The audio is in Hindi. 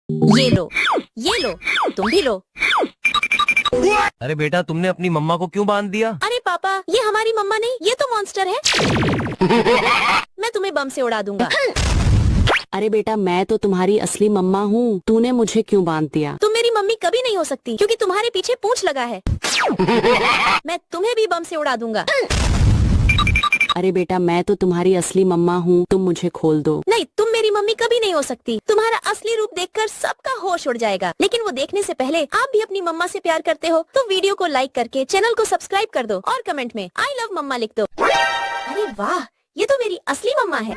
ये लो, तुम भी लो। अरे बेटा, तुमने अपनी मम्मा को क्यों बांध दिया? अरे पापा, ये हमारी मम्मा नहीं, ये तो मॉन्स्टर है। मैं तुम्हें बम से उड़ा दूंगा। अरे बेटा, मैं तो तुम्हारी असली मम्मा हूँ, तूने मुझे क्यों बांध दिया? तुम मेरी मम्मी कभी नहीं हो सकती क्योंकि तुम्हारे पीछे पूंछ लगा है। मैं तुम्हें भी बम से उड़ा दूंगा। अरे बेटा, मैं तो तुम्हारी असली मम्मा हूँ, तुम मुझे खोल दो। नहीं, तुम मेरी मम्मी कभी नहीं हो सकती। तुम्हारा असली रूप देखकर सबका होश उड़ जाएगा, लेकिन वो देखने से पहले आप भी अपनी मम्मा से प्यार करते हो तो वीडियो को लाइक करके चैनल को सब्सक्राइब कर दो और कमेंट में आई लव मम्मा लिख दो। अरे वाह, ये तो मेरी असली मम्मा है।